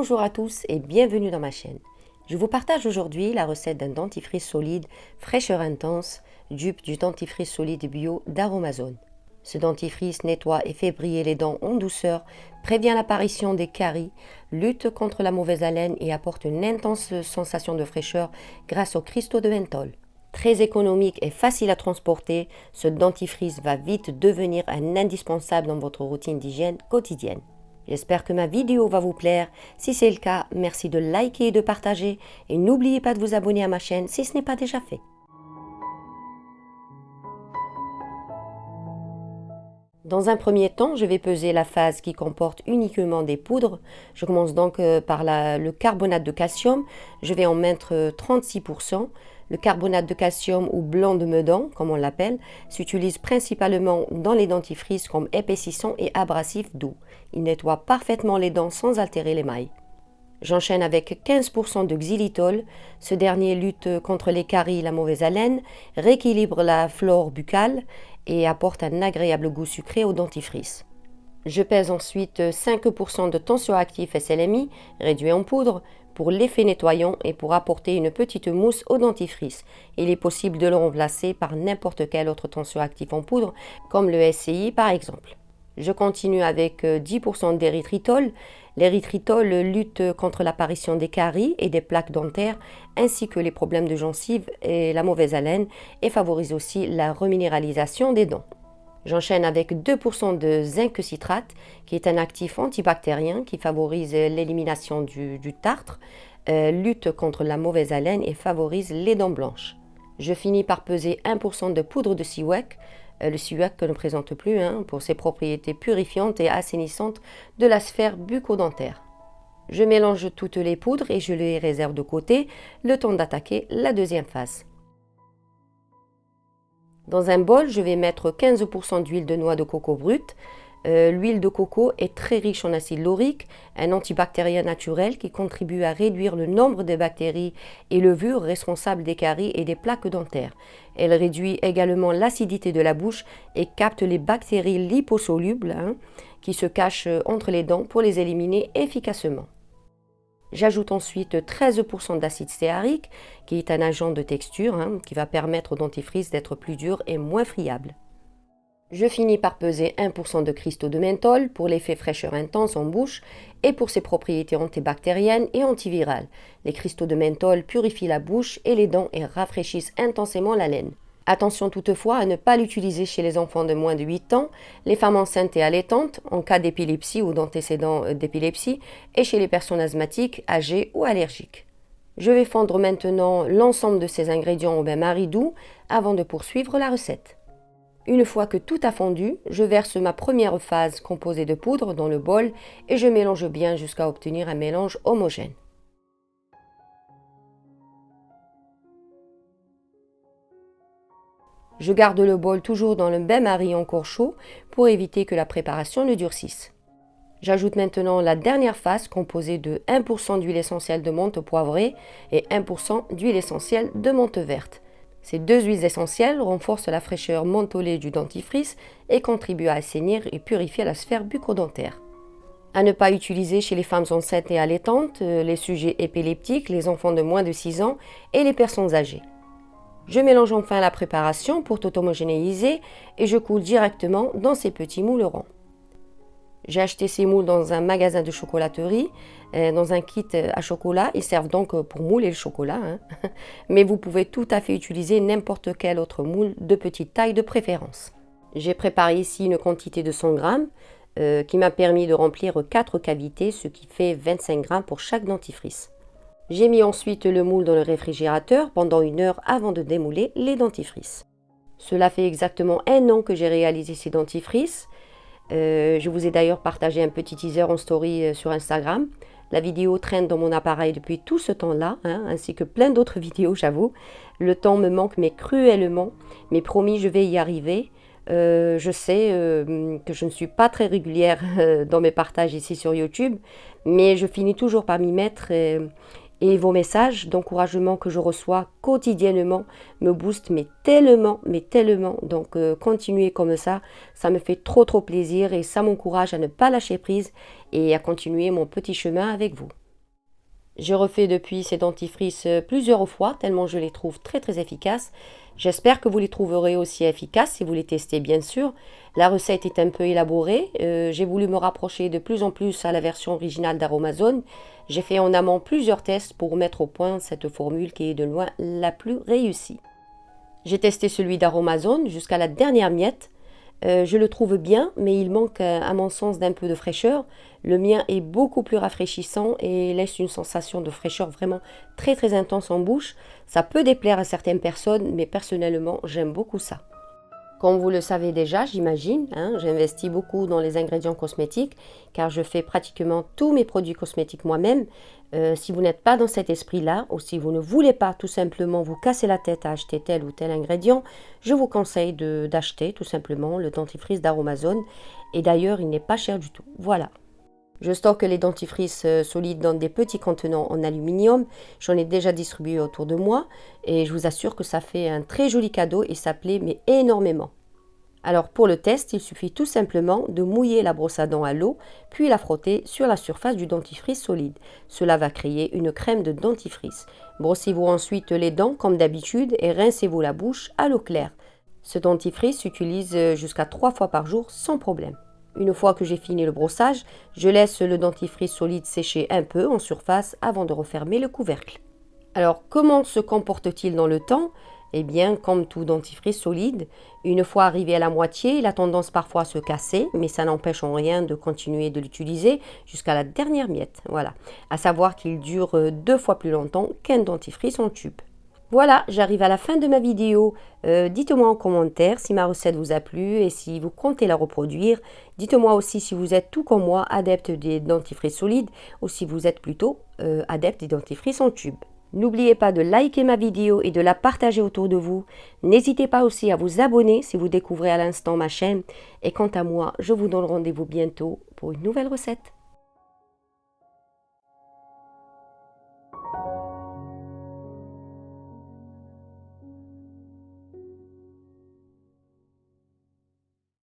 Bonjour à tous et bienvenue dans ma chaîne. Je vous partage aujourd'hui la recette d'un dentifrice solide, fraîcheur intense, dupe du dentifrice solide bio d'Aromazone. Ce dentifrice nettoie et fait briller les dents en douceur, prévient l'apparition des caries, lutte contre la mauvaise haleine et apporte une intense sensation de fraîcheur grâce aux cristaux de menthol. Très économique et facile à transporter, ce dentifrice va vite devenir un indispensable dans votre routine d'hygiène quotidienne. J'espère que ma vidéo va vous plaire. Si c'est le cas, merci de liker et de partager. Et n'oubliez pas de vous abonner à ma chaîne si ce n'est pas déjà fait. Dans un premier temps, je vais peser la phase qui comporte uniquement des poudres. Je commence donc par le carbonate de calcium. Je vais en mettre 36%. Le carbonate de calcium ou blanc de Medan, comme on l'appelle, s'utilise principalement dans les dentifrices comme épaississant et abrasif doux. Il nettoie parfaitement les dents sans altérer l'émail. J'enchaîne avec 15% de xylitol. Ce dernier lutte contre les caries et la mauvaise haleine, rééquilibre la flore buccale et apporte un agréable goût sucré au dentifrice. Je pèse ensuite 5% de tensioactif SLMI, réduit en poudre, pour l'effet nettoyant et pour apporter une petite mousse au dentifrice. Il est possible de le remplacer par n'importe quel autre tensioactif en poudre, comme le SCI par exemple. Je continue avec 10% d'érythritol. L'érythritol lutte contre l'apparition des caries et des plaques dentaires, ainsi que les problèmes de gencives et la mauvaise haleine, et favorise aussi la reminéralisation des dents. J'enchaîne avec 2% de zinc citrate, qui est un actif antibactérien qui favorise l'élimination du tartre, lutte contre la mauvaise haleine et favorise les dents blanches. Je finis par peser 1% de poudre de SeaWack, le SeaWack que ne présente plus, pour ses propriétés purifiantes et assainissantes de la sphère bucco-dentaire. Je mélange toutes les poudres et je les réserve de côté, le temps d'attaquer la deuxième phase. Dans un bol, je vais mettre 15% d'huile de noix de coco brute. L'huile de coco est très riche en acide laurique, un antibactérien naturel qui contribue à réduire le nombre de bactéries et levures responsables des caries et des plaques dentaires. Elle réduit également l'acidité de la bouche et capte les bactéries liposolubles qui se cachent entre les dents pour les éliminer efficacement. J'ajoute ensuite 13% d'acide stéarique, qui est un agent de texture qui va permettre au dentifrice d'être plus dur et moins friable. Je finis par peser 1% de cristaux de menthol pour l'effet fraîcheur intense en bouche et pour ses propriétés antibactériennes et antivirales. Les cristaux de menthol purifient la bouche et les dents et rafraîchissent intensément la laine. Attention toutefois à ne pas l'utiliser chez les enfants de moins de 8 ans, les femmes enceintes et allaitantes, en cas d'épilepsie ou d'antécédents d'épilepsie, et chez les personnes asthmatiques, âgées ou allergiques. Je vais fondre maintenant l'ensemble de ces ingrédients au bain-marie doux avant de poursuivre la recette. Une fois que tout a fondu, je verse ma première phase composée de poudre dans le bol et je mélange bien jusqu'à obtenir un mélange homogène. Je garde le bol toujours dans le bain-marie encore chaud pour éviter que la préparation ne durcisse. J'ajoute maintenant la dernière phase composée de 1% d'huile essentielle de menthe poivrée et 1% d'huile essentielle de menthe verte. Ces deux huiles essentielles renforcent la fraîcheur mentholée du dentifrice et contribuent à assainir et purifier la sphère bucco-dentaire. À ne pas utiliser chez les femmes enceintes et allaitantes, les sujets épileptiques, les enfants de moins de 6 ans et les personnes âgées. Je mélange enfin la préparation pour tout homogénéiser et je coule directement dans ces petits moules ronds. J'ai acheté ces moules dans un magasin de chocolaterie, dans un kit à chocolat. Ils servent donc pour mouler le chocolat, mais vous pouvez tout à fait utiliser n'importe quel autre moule de petite taille de préférence. J'ai préparé ici une quantité de 100 g qui m'a permis de remplir 4 cavités, ce qui fait 25 g pour chaque dentifrice. J'ai mis ensuite le moule dans le réfrigérateur pendant 1 heure avant de démouler les dentifrices. Cela fait exactement 1 an que j'ai réalisé ces dentifrices. Je vous ai d'ailleurs partagé un petit teaser en story sur Instagram. La vidéo traîne dans mon appareil depuis tout ce temps-là, ainsi que plein d'autres vidéos, j'avoue. Le temps me manque mais cruellement, mais promis, je vais y arriver. Je sais que je ne suis pas très régulière dans mes partages ici sur YouTube, mais je finis toujours par m'y mettre et vos messages d'encouragement que je reçois quotidiennement me boostent mais tellement. Donc continuez comme ça me fait trop plaisir et ça m'encourage à ne pas lâcher prise et à continuer mon petit chemin avec vous. J'ai refait depuis ces dentifrices plusieurs fois, tellement je les trouve très très efficaces. J'espère que vous les trouverez aussi efficaces si vous les testez bien sûr. La recette est un peu élaborée, j'ai voulu me rapprocher de plus en plus à la version originale d'Aromazone. J'ai fait en amont plusieurs tests pour mettre au point cette formule qui est de loin la plus réussie. J'ai testé celui d'Aromazone jusqu'à la dernière miette. Je le trouve bien, mais il manque à mon sens d'un peu de fraîcheur. Le mien est beaucoup plus rafraîchissant et laisse une sensation de fraîcheur vraiment très très intense en bouche. Ça peut déplaire à certaines personnes, mais personnellement j'aime beaucoup ça. Comme vous le savez déjà, j'imagine, j'investis beaucoup dans les ingrédients cosmétiques car je fais pratiquement tous mes produits cosmétiques moi-même. Si vous n'êtes pas dans cet esprit-là ou si vous ne voulez pas tout simplement vous casser la tête à acheter tel ou tel ingrédient, je vous conseille d'acheter tout simplement le dentifrice d'Aromazone. Et d'ailleurs, il n'est pas cher du tout. Voilà. Je stocke les dentifrices solides dans des petits contenants en aluminium. J'en ai déjà distribué autour de moi et je vous assure que ça fait un très joli cadeau et ça plaît mais énormément. Alors pour le test, il suffit tout simplement de mouiller la brosse à dents à l'eau, puis la frotter sur la surface du dentifrice solide. Cela va créer une crème de dentifrice. Brossez-vous ensuite les dents comme d'habitude et rincez-vous la bouche à l'eau claire. Ce dentifrice s'utilise jusqu'à 3 fois par jour sans problème. Une fois que j'ai fini le brossage, je laisse le dentifrice solide sécher un peu en surface avant de refermer le couvercle. Alors comment se comporte-t-il dans le temps ? Eh bien, comme tout dentifrice solide, une fois arrivé à la moitié, il a tendance parfois à se casser, mais ça n'empêche en rien de continuer de l'utiliser jusqu'à la dernière miette. Voilà, à savoir qu'il dure 2 fois plus longtemps qu'un dentifrice en tube. Voilà, j'arrive à la fin de ma vidéo. Dites-moi en commentaire si ma recette vous a plu et si vous comptez la reproduire. Dites-moi aussi si vous êtes tout comme moi adepte des dentifrices solides ou si vous êtes plutôt adepte des dentifrices en tube. N'oubliez pas de liker ma vidéo et de la partager autour de vous. N'hésitez pas aussi à vous abonner si vous découvrez à l'instant ma chaîne. Et quant à moi, je vous donne rendez-vous bientôt pour une nouvelle recette.